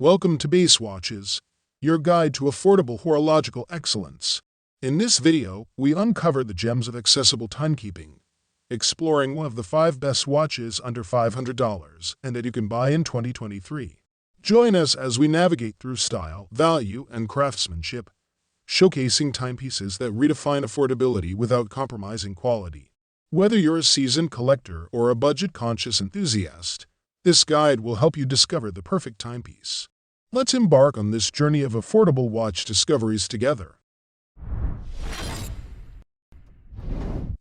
Welcome to Base Watches, your guide to affordable horological excellence. In this video, we uncover the gems of accessible timekeeping, exploring one of the 5 best watches under $500 and that you can buy in 2023. Join us as we navigate through style, value, and craftsmanship, showcasing timepieces that redefine affordability without compromising quality. Whether you're a seasoned collector or a budget-conscious enthusiast, this guide will help you discover the perfect timepiece. Let's embark on this journey of affordable watch discoveries together.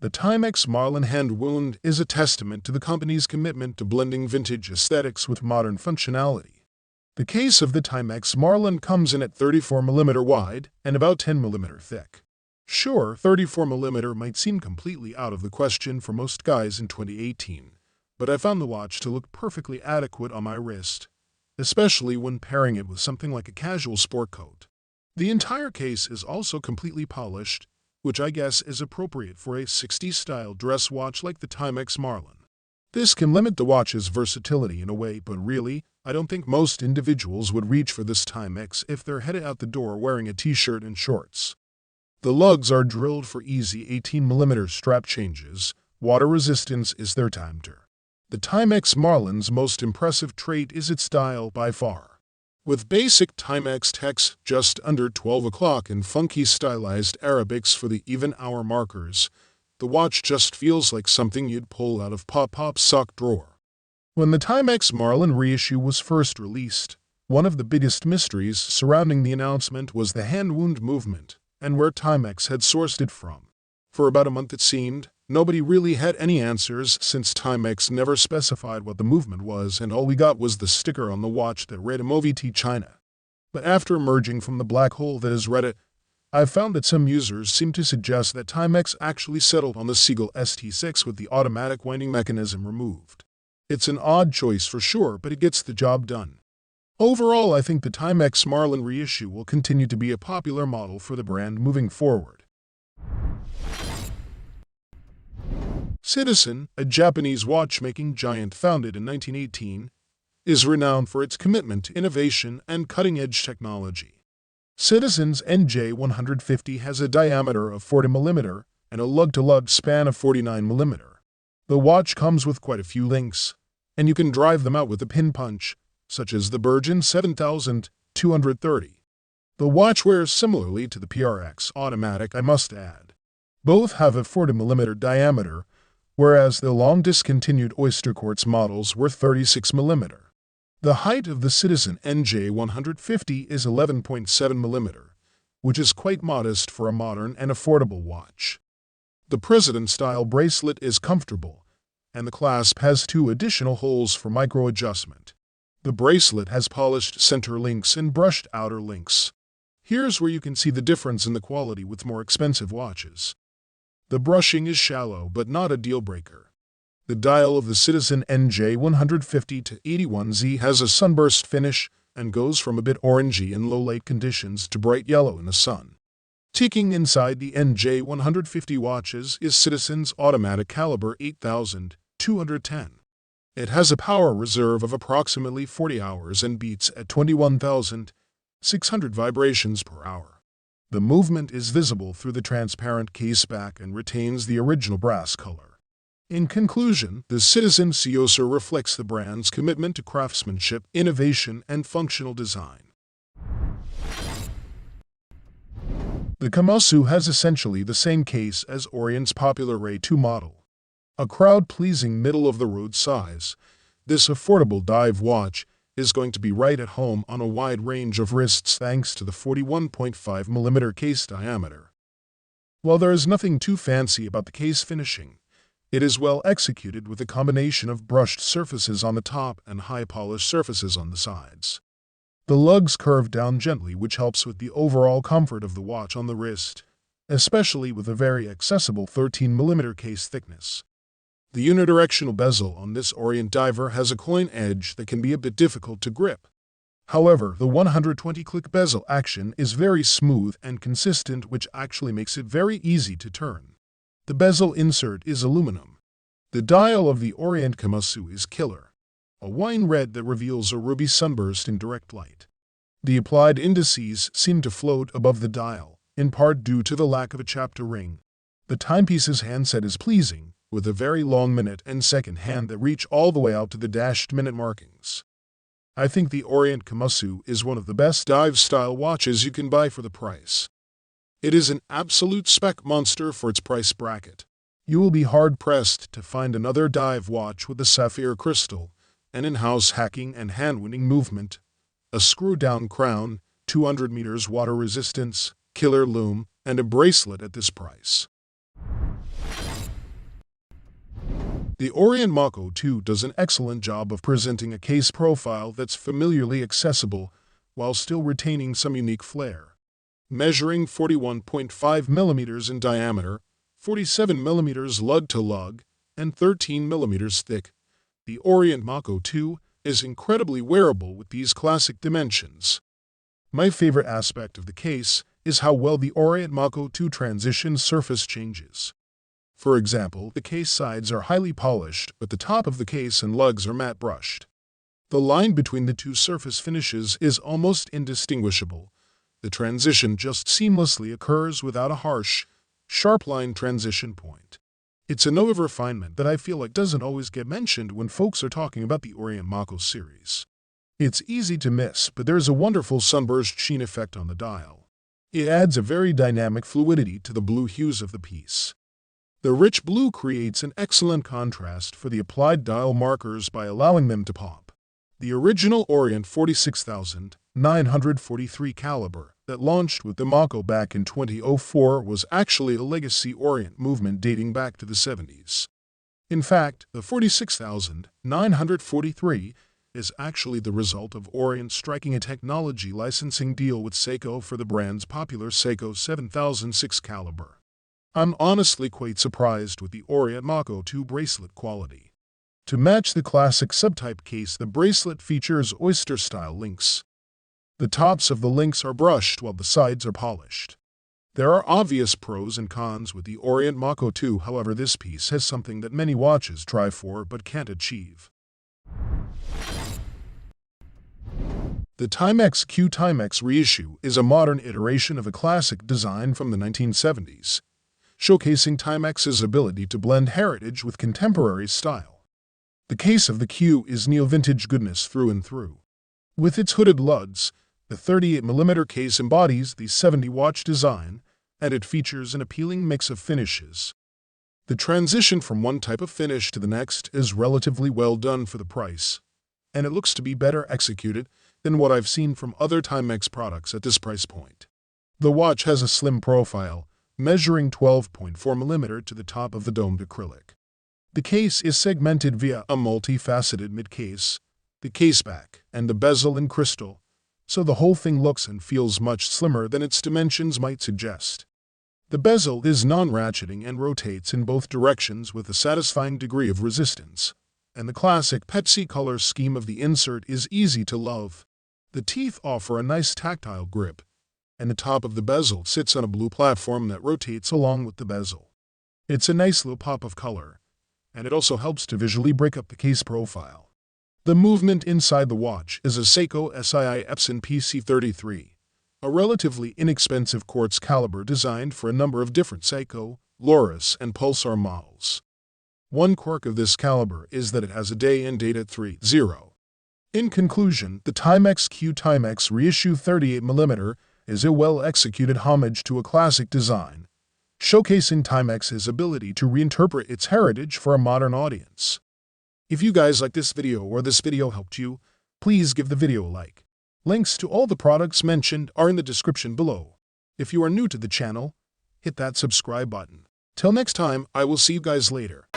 The Timex Marlin hand wound is a testament to the company's commitment to blending vintage aesthetics with modern functionality. The case of the Timex Marlin comes in at 34mm wide and about 10mm thick. Sure, 34mm might seem completely out of the question for most guys in 2018, but I found the watch to look perfectly adequate on my wrist, especially when pairing it with something like a casual sport coat. The entire case is also completely polished, which I guess is appropriate for a 60s-style dress watch like the Timex Marlin. This can limit the watch's versatility in a way, but really, I don't think most individuals would reach for this Timex if they're headed out the door wearing a t-shirt and shorts. The lugs are drilled for easy 18mm strap changes. Water resistance is their timeter. The Timex Marlin's most impressive trait is its style by far. With basic Timex text just under 12 o'clock and funky stylized Arabics for the even-hour markers, the watch just feels like something you'd pull out of Pop-Pop's sock drawer. When the Timex Marlin reissue was first released, one of the biggest mysteries surrounding the announcement was the hand wound movement and where Timex had sourced it from. For about a month it seemed, nobody really had any answers since Timex never specified what the movement was, and all we got was the sticker on the watch that read MOVT China. But after emerging from the black hole that is Reddit, I've found that some users seem to suggest that Timex actually settled on the Seagull ST6 with the automatic winding mechanism removed. It's an odd choice for sure, but it gets the job done. Overall, I think the Timex Marlin reissue will continue to be a popular model for the brand moving forward. Citizen, a Japanese watchmaking giant founded in 1918, is renowned for its commitment to innovation and cutting-edge technology. Citizen's NJ150 has a diameter of 40mm and a lug-to-lug span of 49mm. The watch comes with quite a few links, and you can drive them out with a pin punch, such as the Bergen 7230. The watch wears similarly to the PRX automatic, I must add. Both have a 40mm diameter, whereas the long-discontinued Oyster Quartz models were 36mm. The height of the Citizen NJ150 is 11.7mm, which is quite modest for a modern and affordable watch. The President-style bracelet is comfortable, and the clasp has 2 additional holes for micro-adjustment. The bracelet has polished center links and brushed outer links. Here's where you can see the difference in the quality with more expensive watches. The brushing is shallow but not a deal-breaker. The dial of the Citizen NJ150 to 81Z has a sunburst finish and goes from a bit orangey in low light conditions to bright yellow in the sun. Ticking inside the NJ150 watches is Citizen's automatic caliber 8210. It has a power reserve of approximately 40 hours and beats at 21,600 vibrations per hour. The movement is visible through the transparent case back and retains the original brass color. In conclusion, the Citizen Tsuyosa reflects the brand's commitment to craftsmanship, innovation, and functional design. The Kamasu has essentially the same case as Orient's popular Reissue model. A crowd-pleasing middle-of-the-road size, this affordable dive watch is going to be right at home on a wide range of wrists thanks to the 41.5mm case diameter. While there is nothing too fancy about the case finishing, it is well executed with a combination of brushed surfaces on the top and high-polished surfaces on the sides. The lugs curve down gently, which helps with the overall comfort of the watch on the wrist, especially with a very accessible 13mm case thickness. The unidirectional bezel on this Orient diver has a coin edge that can be a bit difficult to grip. However, the 120-click bezel action is very smooth and consistent, which actually makes it very easy to turn. The bezel insert is aluminum. The dial of the Orient Kamasu is killer, a wine red that reveals a ruby sunburst in direct light. The applied indices seem to float above the dial, in part due to the lack of a chapter ring. The timepiece's handset is pleasing, with a very long minute and second hand that reach all the way out to the dashed minute markings. I think the Orient Kamasu is one of the best dive-style watches you can buy for the price. It is an absolute spec monster for its price bracket. You will be hard-pressed to find another dive watch with a sapphire crystal, an in-house hacking and hand-winning movement, a screw-down crown, 200 meters water resistance, killer lume, and a bracelet at this price. The Orient Mako 2 does an excellent job of presenting a case profile that's familiarly accessible while still retaining some unique flair. Measuring 41.5 millimeters in diameter, 47 millimeters lug to lug, and 13 millimeters thick, the Orient Mako 2 is incredibly wearable with these classic dimensions. My favorite aspect of the case is how well the Orient Mako 2 transitions surface changes. For example, the case sides are highly polished, but the top of the case and lugs are matte brushed. The line between the two surface finishes is almost indistinguishable. The transition just seamlessly occurs without a harsh, sharp line transition point. It's a note of refinement that I feel like doesn't always get mentioned when folks are talking about the Orient Mako series. It's easy to miss, but there's a wonderful sunburst sheen effect on the dial. It adds a very dynamic fluidity to the blue hues of the piece. The rich blue creates an excellent contrast for the applied dial markers by allowing them to pop. The original Orient 46,943 caliber that launched with the Mako back in 2004 was actually a legacy Orient movement dating back to the 70s. In fact, the 46,943 is actually the result of Orient striking a technology licensing deal with Seiko for the brand's popular Seiko 7006 caliber. I'm honestly quite surprised with the Orient Mako 2 bracelet quality. To match the classic subtype case, the bracelet features oyster-style links. The tops of the links are brushed while the sides are polished. There are obvious pros and cons with the Orient Mako 2, however, this piece has something that many watches try for but can't achieve. The Timex Timex Reissue is a modern iteration of a classic design from the 1970s. Showcasing Timex's ability to blend heritage with contemporary style. The case of the Q is neo-vintage goodness through and through. With its hooded lugs, the 38mm case embodies the 70-watch design, and it features an appealing mix of finishes. The transition from one type of finish to the next is relatively well done for the price, and it looks to be better executed than what I've seen from other Timex products at this price point. The watch has a slim profile, measuring 12.4mm to the top of the domed acrylic. The case is segmented via a multifaceted mid-case, the caseback, and the bezel in crystal, so the whole thing looks and feels much slimmer than its dimensions might suggest. The bezel is non-ratcheting and rotates in both directions with a satisfying degree of resistance, and the classic Pepsi color scheme of the insert is easy to love. The teeth offer a nice tactile grip, and the top of the bezel sits on a blue platform that rotates along with the bezel. It's a nice little pop of color, and it also helps to visually break up the case profile. The movement inside the watch is a Seiko SII Epson PC33, a relatively inexpensive quartz caliber designed for a number of different Seiko, Loris, and Pulsar models. One quirk of this caliber is that it has a day and date at 3:0. In conclusion, the Timex Timex Reissue 38mm is a well-executed homage to a classic design, showcasing Timex's ability to reinterpret its heritage for a modern audience. If you guys like this video or this video helped you, please give the video a like. Links to all the products mentioned are in the description below. If you are new to the channel, hit that subscribe button. Till next time, I will see you guys later.